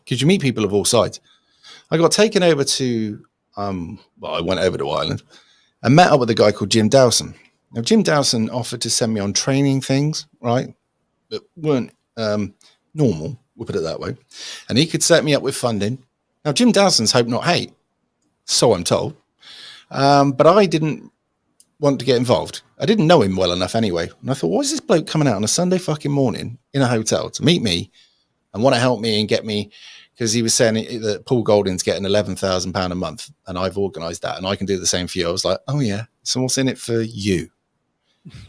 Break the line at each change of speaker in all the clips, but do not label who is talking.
because you meet people of all sides. I got taken over to, I went over to Ireland and met up with a guy called Jim Dowson. Now, Jim Dowson offered to send me on training things, right, that weren't normal, we'll put it that way. And he could set me up with funding. Now, Jim Dowson's hope, not hate, so I'm told. But I didn't want to get involved. I didn't know him well enough anyway. And I thought, why is this bloke coming out on a Sunday fucking morning in a hotel to meet me and want to help me and get me? Because he was saying that Paul Golding's getting £11,000 a month and I've organised that and I can do the same for you. I was like, oh yeah, so what's in it for you?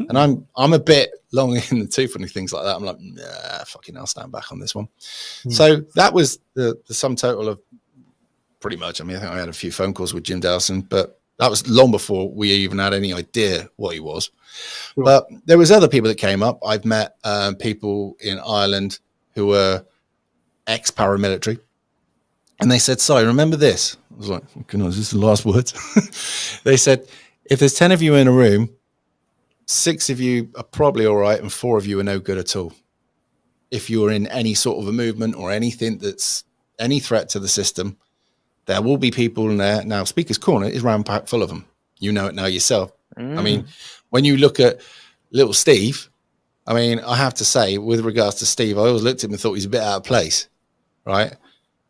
And I'm a bit long in the tooth when things like that. I'm like, nah, fucking I'll stand back on this one. So that was the sum total of pretty much. I mean, I think I had a few phone calls with Jim Dowson, but that was long before we even had any idea what he was. Sure. But there was other people that came up. I've met people in Ireland who were ex-paramilitary. And they said, sorry, remember this? I was like, goodness, is this the last words? They said, if there's 10 of you in a room, 6 of you are probably all right and 4 of you are no good at all. If you're in any sort of a movement or anything that's any threat to the system, there will be people in there. Now, Speaker's Corner is round-packed full of them. You know it now yourself. I mean, when you look at little Steve, I mean, I have to say, with regards to Steve, I always looked at him and thought he's a bit out of place, right?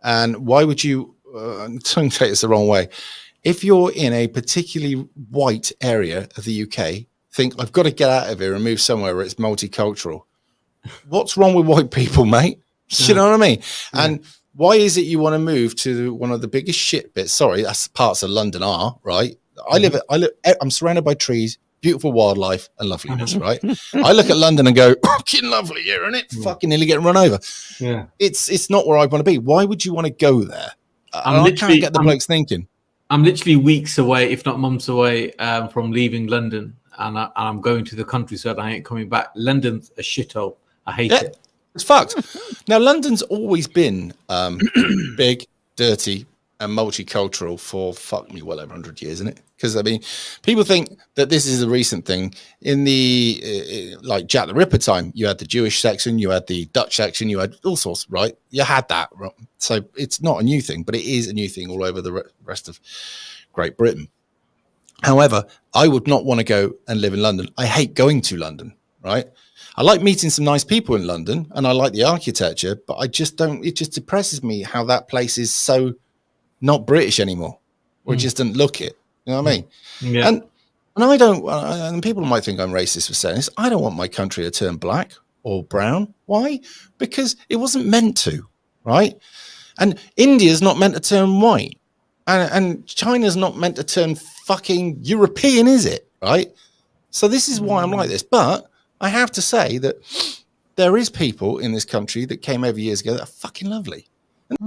And why would you, don't take this the wrong way, if you're in a particularly white area of the UK, think, I've got to get out of here and move somewhere where it's multicultural. What's wrong with white people, mate? You know what I mean? Yeah. And why is it you want to move to one of the biggest shit bits? Sorry, that's parts of London are, right? I'm surrounded by trees, beautiful wildlife and loveliness, right? I look at London and go, fucking lovely here, isn't it? Fucking nearly getting run over. Yeah. It's not where I want to be. Why would you want to go there? I can't get the blokes thinking.
I'm literally weeks away, if not months away, from leaving London. And I'm going to the countryside. I ain't coming back. London's a shithole. I hate it.
It's fucked. Now, London's always been big, dirty, and multicultural for fuck me well over 100 years, isn't it? Because I mean, people think that this is a recent thing. In the like Jack the Ripper time, you had the Jewish section, you had the Dutch section, you had all sorts, right? You had that, right? So it's not a new thing, but it is a new thing all over the rest of Great Britain. However, I would not want to go and live in London. I hate going to London, right? I like meeting some nice people in London and I like the architecture, but I just don't, it just depresses me how that place is so not British anymore, or just doesn't look it. You know what I mean? Yeah. And I don't, and people might think I'm racist for saying this, I don't want my country to turn black or brown. Why? Because it wasn't meant to, right? And India's not meant to turn white. And China's not meant to turn fucking European, is it? Right? So this is why I'm like this. But I have to say that there is people in this country that came over years ago that are fucking lovely. And